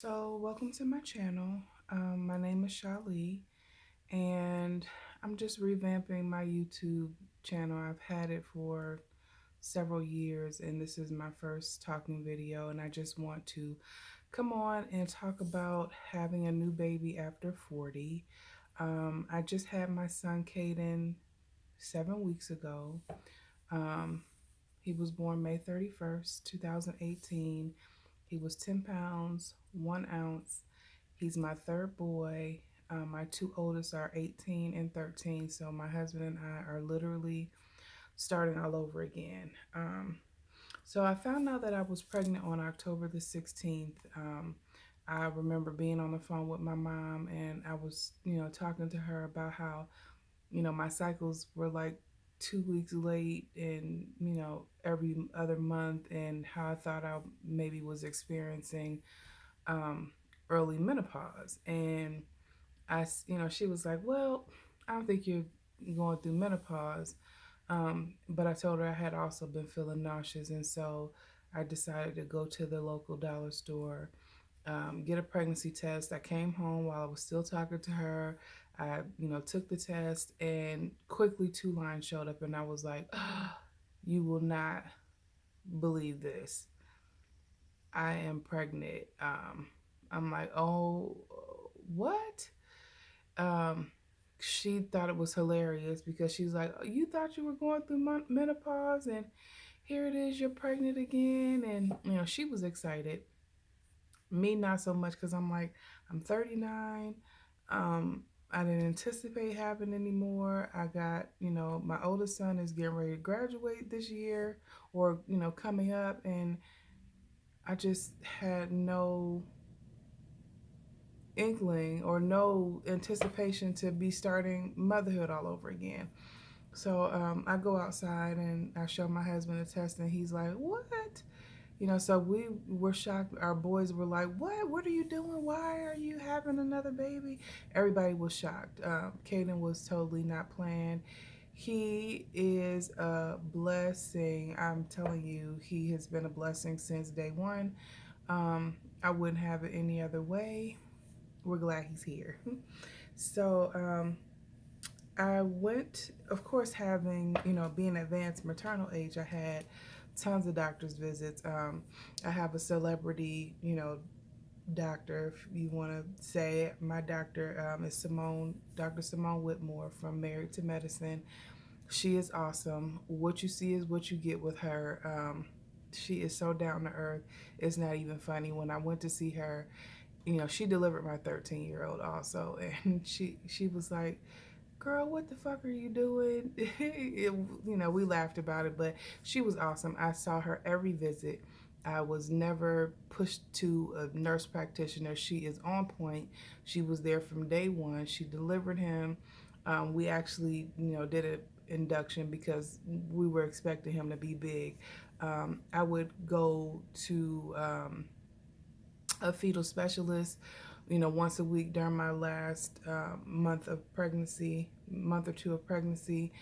So, welcome to my channel. My name is Shali, and I'm just revamping my YouTube channel. I've had it for several years, and this is my first talking video. And I just want to come on and talk about having a new baby after 40. I just had my son Caden 7 weeks ago. Um, he was born May 31st, 2018. He was 10 pounds, 1 ounce. He's my third boy. My two oldest are 18 and 13. So my husband and I are literally starting all over again. So I found out that I was pregnant on October the 16th. I remember being on the phone with my mom, and I was, talking to her about how, my cycles were like 2 weeks late and, every other month, and how I thought I maybe was experiencing um, early menopause. And she was like, well, I don't think you're going through menopause. But I told her I had also been feeling nauseous. And so I decided to go to the local dollar store, get a pregnancy test. I came home while I was still talking to her. I, took the test, and quickly two lines showed up, and I was like, oh, you will not believe this. I am pregnant. I'm like, oh, what? Um, she thought it was hilarious because she's like, oh, you thought you were going through menopause, and here it is, you're pregnant again. And, she was excited. Me, not so much, because I'm like, I'm 39. I didn't anticipate having any more. I got, my oldest son is getting ready to graduate this year, or, coming up. And I just had no inkling or no anticipation to be starting motherhood all over again. So I go outside and I show my husband the test, and he's like, what? So we were shocked. Our boys were like, what? What are you doing? Why are you having another baby? Everybody was shocked. Caden was totally not planned. He is a blessing. I'm telling you, he has been a blessing since day one. I wouldn't have it any other way. We're glad he's here. So I went, of course, having, being advanced maternal age, I had tons of doctor's visits. I have a celebrity, doctor, if you want to say it. My doctor is Dr. Simone Whitmore from Married to Medicine. She is awesome. What you see is what you get with her. She is so down to earth. It's not even funny. When I went to see her, she delivered my 13-year-old also, and she was like, girl, what the fuck are you doing? We laughed about it, but she was awesome. I saw her every visit. I was never pushed to a nurse practitioner. She is on point. She was there from day one. She delivered him. We actually, did an induction because we were expecting him to be big. I would go to a fetal specialist, once a week during my last month or two of pregnancy,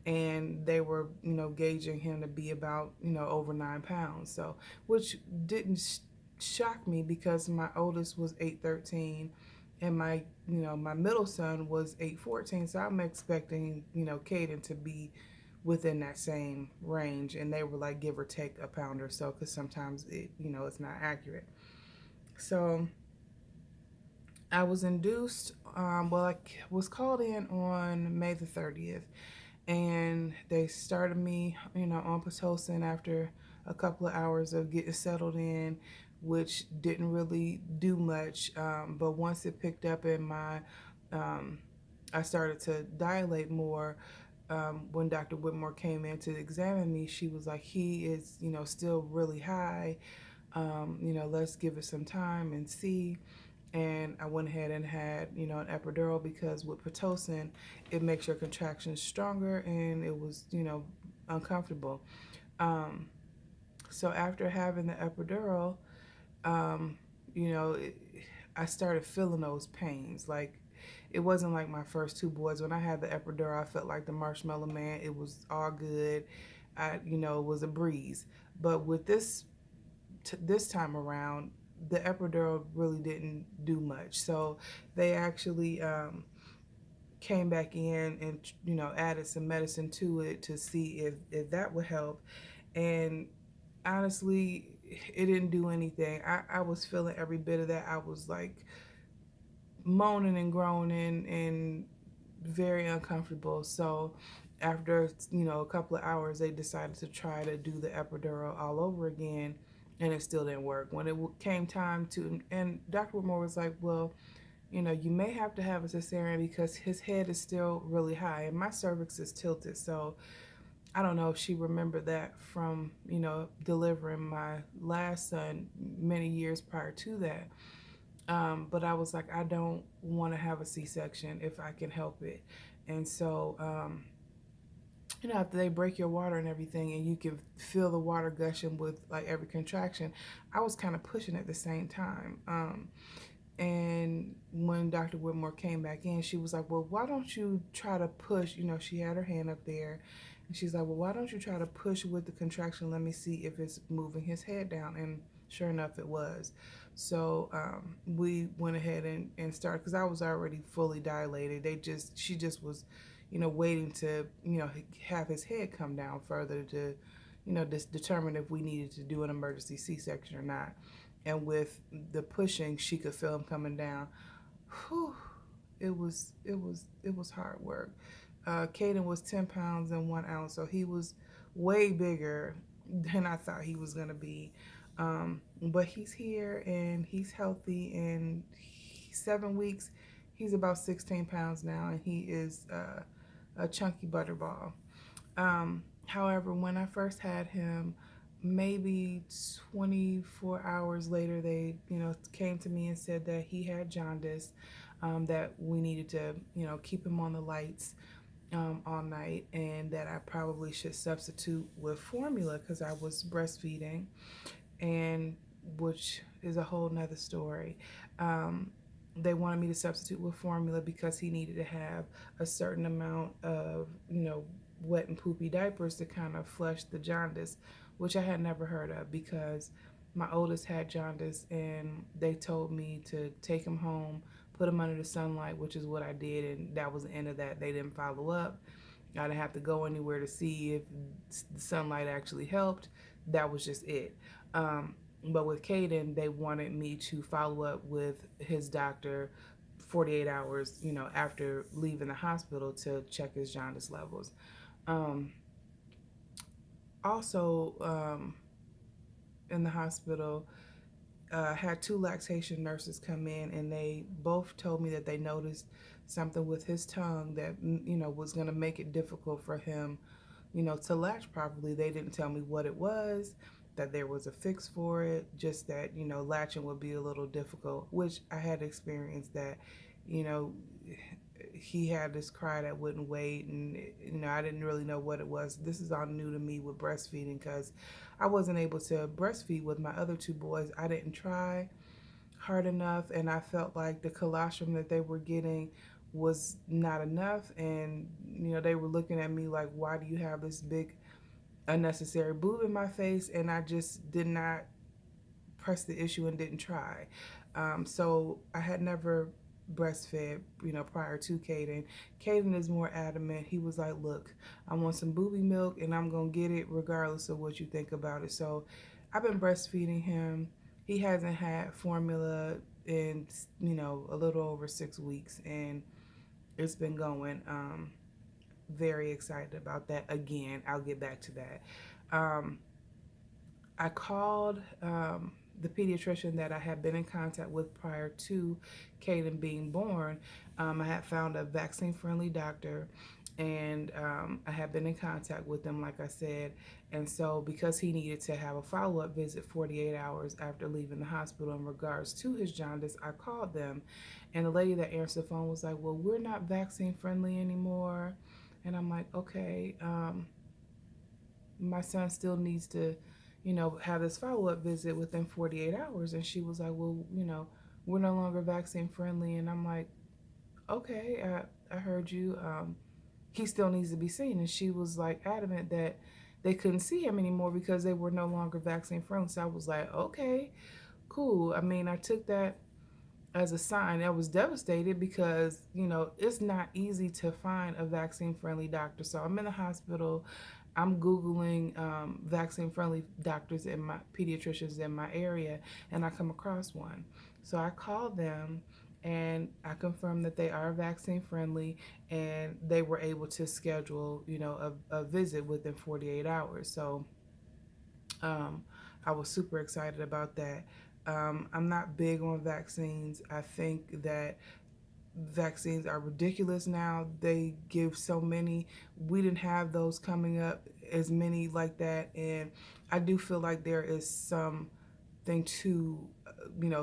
and they were, gauging him to be about, over 9 pounds. So, which didn't shock me because my oldest was 813, and my middle son was 814. So I'm expecting, Caden to be within that same range, and they were like give or take a pound or so, because sometimes it's not accurate. So I was induced, I was called in on May the 30th, and they started me, on Pitocin after a couple of hours of getting settled in, which didn't really do much. But once it picked up in um, I started to dilate more. When Dr. Whitmore came in to examine me, she was like, he is, still really high. Let's give it some time and see. And I went ahead and had, an epidural, because with Pitocin, it makes your contractions stronger, and it was, uncomfortable. Um, so after having the epidural, um, you know, it, I started feeling those pains. Like, it wasn't like my first two boys. When I had the epidural, I felt like the Marshmallow Man. It was all good. It was a breeze. But with this time around, the epidural really didn't do much. So they actually came back in and added some medicine to it to see if that would help. And honestly, it didn't do anything. I was feeling every bit of that. I was like moaning and groaning and very uncomfortable. So after a couple of hours, they decided to try to do the epidural all over again, and it still didn't work. When it came time to, and Dr. Whitmore was like, well, you may have to have a cesarean because his head is still really high and my cervix is tilted. So I don't know if she remembered that from, delivering my last son many years prior to that. But I was like, I don't want to have a C-section if I can help it. And so, after they break your water and everything, and you can feel the water gushing with like every contraction, I was kind of pushing at the same time. And when Dr. Whitmore came back in, she was like, well, why don't you try to push? She had her hand up there. And she's like, well, why don't you try to push with the contraction? Let me see if it's moving his head down. And sure enough, it was. So we went ahead and started because I was already fully dilated. She just was, waiting to, have his head come down further to, determine if we needed to do an emergency C-section or not. And with the pushing, she could feel him coming down. Whew, it was hard work. Caden was 10 pounds and 1 ounce, so he was way bigger than I thought he was gonna be. But he's here and he's healthy. And 7 weeks, he's about 16 pounds now, and he is a chunky butterball. However, when I first had him, maybe 24 hours later, they, came to me and said that he had jaundice, that we needed to, keep him on the lights all night, and that I probably should substitute with formula because I was breastfeeding, and which is a whole nother story. They wanted me to substitute with formula because he needed to have a certain amount of, wet and poopy diapers to kind of flush the jaundice, which I had never heard of because my oldest had jaundice and they told me to take him home, put him under the sunlight, which is what I did, and that was the end of that. They didn't follow up. I didn't have to go anywhere to see if the sunlight actually helped. That was just it. But with Caden, they wanted me to follow up with his doctor 48 hours, after leaving the hospital to check his jaundice levels. Um, Also, in the hospital, had two lactation nurses come in, and they both told me that they noticed something with his tongue that was going to make it difficult for him, to latch properly. They didn't tell me what it was, that there was a fix for it, just that latching would be a little difficult, which I had experienced that. You know, he had this cry that wouldn't wait, and I didn't really know what it was. This is all new to me with breastfeeding because I wasn't able to breastfeed with my other two boys. I didn't try hard enough, and I felt like the colostrum that they were getting was not enough. And they were looking at me like, why do you have this big unnecessary boob in my face? And I just did not press the issue and didn't try. So I had never breastfed, prior to Caden. Caden is more adamant. He was like, look, I want some booby milk and I'm going to get it regardless of what you think about it. So I've been breastfeeding him. He hasn't had formula in, a little over 6 weeks, and it's been going. Very excited about that. Again, I'll get back to that. I called the pediatrician that I had been in contact with prior to Caden being born. I had found a vaccine-friendly doctor, and I had been in contact with them, like I said. And so because he needed to have a follow-up visit 48 hours after leaving the hospital in regards to his jaundice, I called them. And the lady that answered the phone was like, well, we're not vaccine-friendly anymore. And I'm like, okay, my son still needs to, have this follow-up visit within 48 hours. And she was like, well, we're no longer vaccine friendly. And I'm like, okay, I heard you. He still needs to be seen. And she was like adamant that they couldn't see him anymore because they were no longer vaccine friendly. So I was like, okay, cool. I mean, I took that as a sign. I was devastated because, it's not easy to find a vaccine friendly doctor. So I'm in the hospital. I'm Googling vaccine friendly doctors in my pediatricians in my area, and I come across one. So I called them and I confirmed that they are vaccine friendly, and they were able to schedule, a visit within 48 hours. So um, I was super excited about that. I'm not big on vaccines. I think that vaccines are ridiculous now. They give so many. We didn't have those coming up as many like that. And I do feel like there is something to,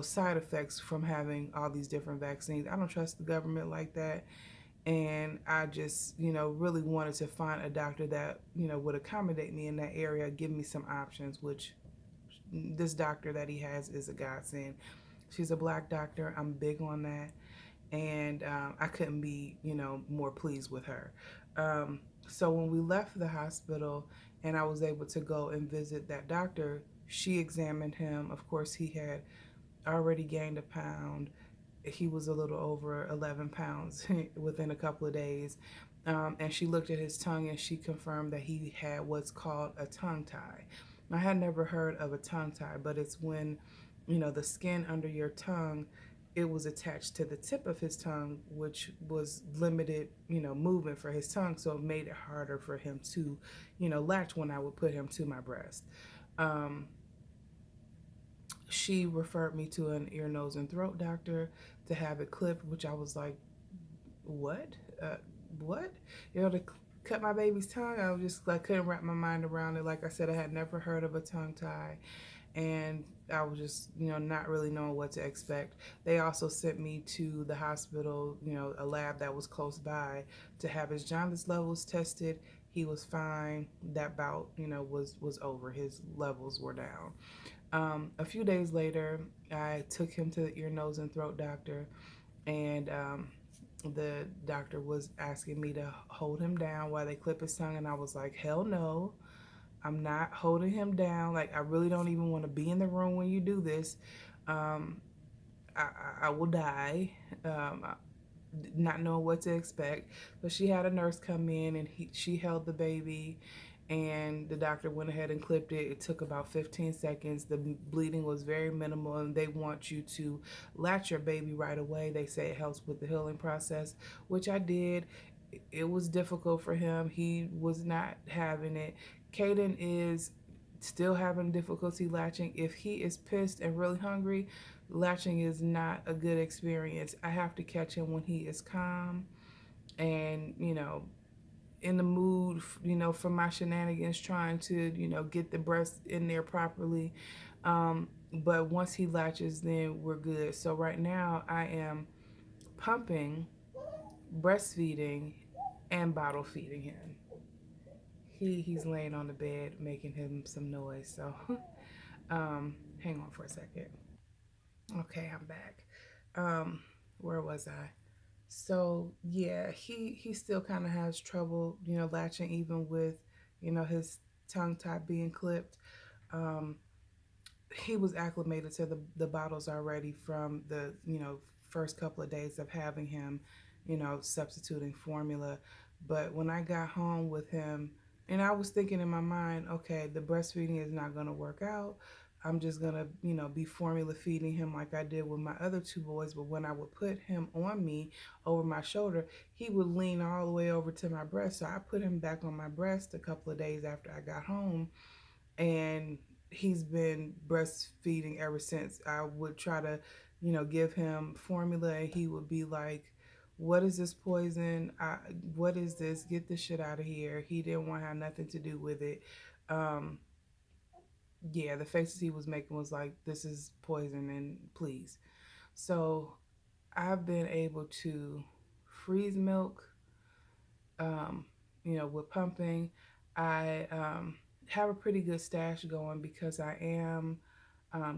side effects from having all these different vaccines. I don't trust the government like that. And I just, really wanted to find a doctor that, would accommodate me in that area, give me some options, which this doctor that he has is a godsend. She's a black doctor. I'm big on that. And I couldn't be, more pleased with her. So when we left the hospital and I was able to go and visit that doctor, she examined him. Of course, he had already gained a pound. He was a little over 11 pounds within a couple of days. And she looked at his tongue and she confirmed that he had what's called a tongue tie. I had never heard of a tongue tie, but it's when, the skin under your tongue, it was attached to the tip of his tongue, which was limited, movement for his tongue. So it made it harder for him to, latch when I would put him to my breast. Um, she referred me to an ear, nose, and throat doctor to have it clipped, which I was like, what? Uh, what? To cut my baby's tongue? I was just like, couldn't wrap my mind around it. Like I said, I had never heard of a tongue tie. And I was just, not really knowing what to expect. They also sent me to the hospital, a lab that was close by to have his jaundice levels tested. He was fine. That bout, was over. His levels were down. A few days later, I took him to the ear, nose, and throat doctor, and the doctor was asking me to hold him down while they clip his tongue, and I was like, hell no, I'm not holding him down. Like, I really don't even want to be in the room when you do this. Um, I will die. Not knowing what to expect. But she had a nurse come in and she held the baby, and the doctor went ahead and clipped it. It took about 15 seconds. The bleeding was very minimal, and they want you to latch your baby right away. They say it helps with the healing process, which I did. It was difficult for him. He was not having it. Caden is still having difficulty latching. If he is pissed and really hungry, latching is not a good experience. I have to catch him when he is calm and, in the mood, for my shenanigans, trying to, get the breast in there properly. But once he latches, then we're good. So right now I am pumping, breastfeeding, and bottle feeding him. He's laying on the bed making him some noise. So hang on for a second. Okay, I'm back. Um, where was I? So yeah, he still kind of has trouble, latching even with, his tongue top being clipped. Um, he was acclimated to the bottles already from the, first couple of days of having him, substituting formula. But when I got home with him, and I was thinking in my mind, okay, the breastfeeding is not going to work out. I'm just going to, be formula feeding him like I did with my other two boys. But when I would put him on me over my shoulder, he would lean all the way over to my breast. So I put him back on my breast a couple of days after I got home, and he's been breastfeeding ever since. I would try to, give him formula, and he would be like, "What is this poison? What is this? Get this shit out of here." He didn't want to have nothing to do with it. Um, yeah, the faces he was making was like, "This is poison, and please." So I've been able to freeze milk, um, with pumping. I have a pretty good stash going because I am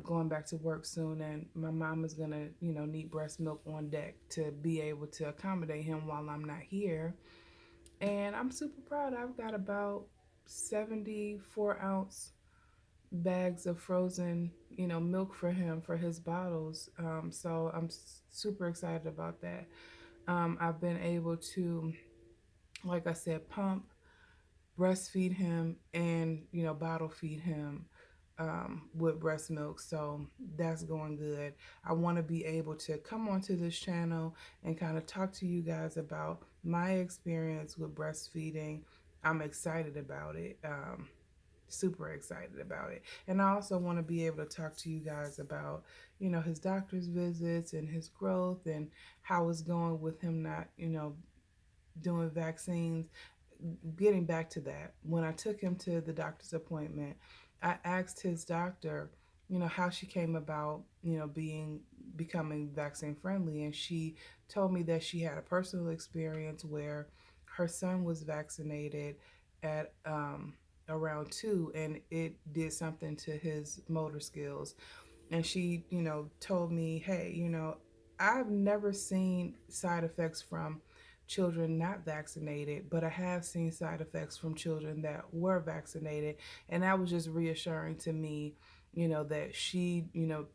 going back to work soon, and my mom is gonna, need breast milk on deck to be able to accommodate him while I'm not here. And I'm super proud. I've got about 74 ounce bags of frozen, milk for him for his bottles. So I'm super excited about that. I've been able to, like I said, pump, breastfeed him, and bottle feed him with breast milk. So that's going good. I want to be able to come onto this channel and kind of talk to you guys about my experience with breastfeeding. I'm excited about it. Super excited about it. And I also want to be able to talk to you guys about, his doctor's visits and his growth and how it's going with him not, doing vaccines. Getting back to that, when I took him to the doctor's appointment, I asked his doctor, how she came about, becoming vaccine friendly, and she told me that she had a personal experience where her son was vaccinated at around 2, and it did something to his motor skills. And she, told me, hey, I've never seen side effects from children not vaccinated, but I have seen side effects from children that were vaccinated. And that was just reassuring to me, that she,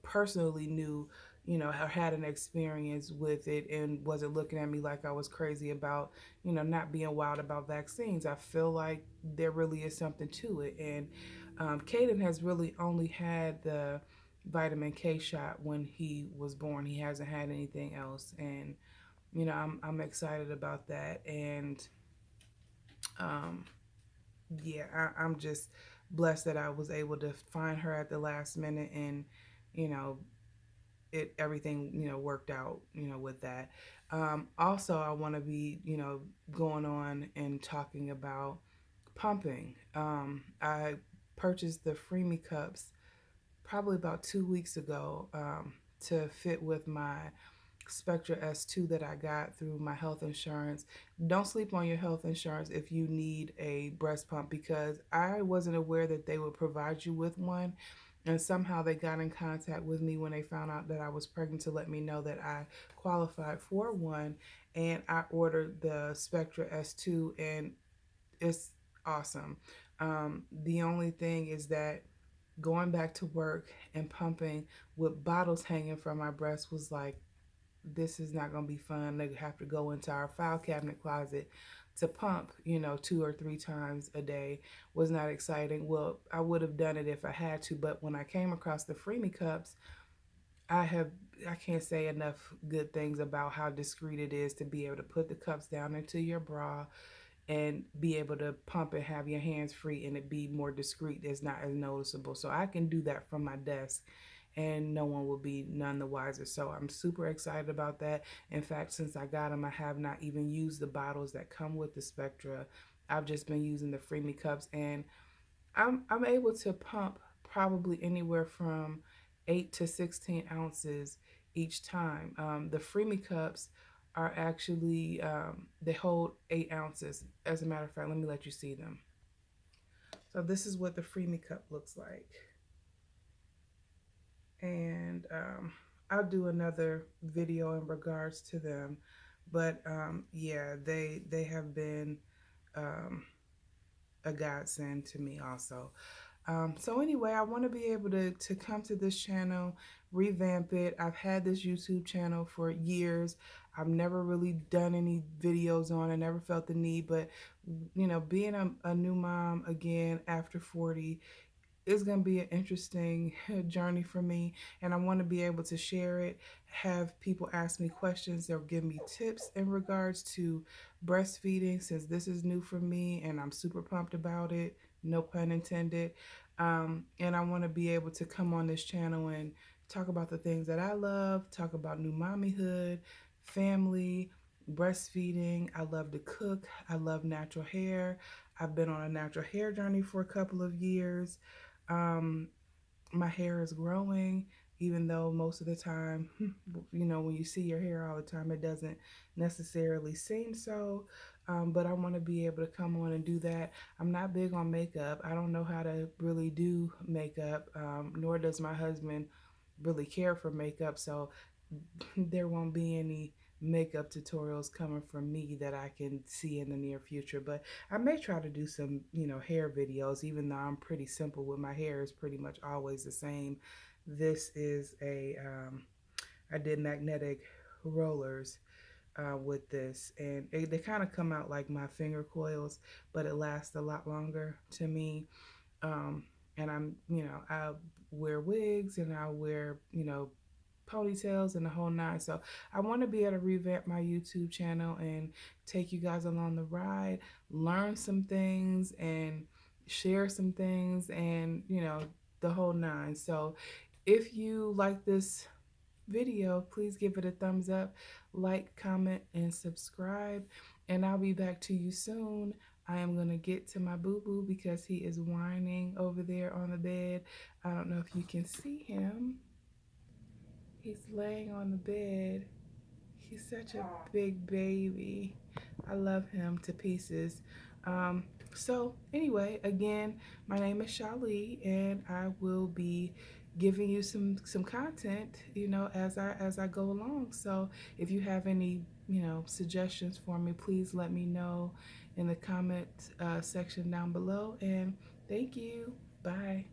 personally knew, or had an experience with it and wasn't looking at me like I was crazy about, not being wild about vaccines. I feel like there really is something to it. And Caden has really only had the vitamin K shot when he was born. He hasn't had anything else, and I'm excited about that. And um, yeah, I'm just blessed that I was able to find her at the last minute, and you know it everything worked out with that. Also, I want to be going on and talking about pumping. I purchased the Freemy cups probably about 2 weeks ago to fit with my Spectra S2 that I got through my health insurance. Don't sleep on your health insurance if you need a breast pump, because I wasn't aware that they would provide you with one. And somehow they got in contact with me when they found out that I was pregnant to let me know that I qualified for one. And I ordered the Spectra S2, and it's awesome. The only thing is that going back to work and pumping with bottles hanging from my breast was like, this is not going to be fun. They have to go into our file cabinet closet to pump, 2 or 3 times a day. Was not exciting. Well, I would have done it if I had to, but when I came across the Freemy cups, I have I can't say enough good things about how discreet it is to be able to put the cups down into your bra and be able to pump and have your hands free and it be more discreet. It's not as noticeable. So I can do that from my desk and no one will be none the wiser. So I'm super excited about that. In fact, since I got them, I have not even used the bottles that come with the Spectra. I've just been using the Freemy cups, and I'm able to pump probably anywhere from 8 to 16 ounces each time. The Freemy cups are actually they hold 8 ounces. As a matter of fact, let me let you see them. So this is what the Freemy cup looks like, and I'll do another video in regards to them. But yeah, they have been um, a godsend to me also. So anyway, I want to be able to come to this channel, revamp it. I've had this YouTube channel for years. I've never really done any videos on it, never felt the need, but being a new mom again after 40, it's going to be an interesting journey for me, and I want to be able to share it, have people ask me questions or give me tips in regards to breastfeeding, since this is new for me and I'm super pumped about it, no pun intended. And I want to be able to come on this channel and talk about the things that I love, talk about new mommyhood, family, breastfeeding. I love to cook. I love natural hair. I've been on a natural hair journey for a couple of years. um, my hair is growing, even though most of the time, when you see your hair all the time, it doesn't necessarily seem so. But I want to be able to come on and do that. I'm not big on makeup. I don't know how to really do makeup, nor does my husband really care for makeup. So there won't be any makeup tutorials coming from me that I can see in the near future. But I may try to do some, hair videos, even though I'm pretty simple with my hair is pretty much always the same. This is I did magnetic rollers with this, and they kind of come out like my finger coils, but it lasts a lot longer to me. Um, and I wear wigs and I wear, ponytails and the whole nine. So I want to be able to revamp my YouTube channel and take you guys along the ride, learn some things and share some things and, the whole nine. So if you like this video, please give it a thumbs up, like, comment, and subscribe. And I'll be back to you soon. I am going to get to my boo boo because he is whining over there on the bed. I don't know if you can see him. He's laying on the bed. He's such a big baby. I love him to pieces. So anyway, again, my name is Shali, and I will be giving you some content, as I go along. So if you have any, suggestions for me, please let me know in the comment section down below. And thank you. Bye.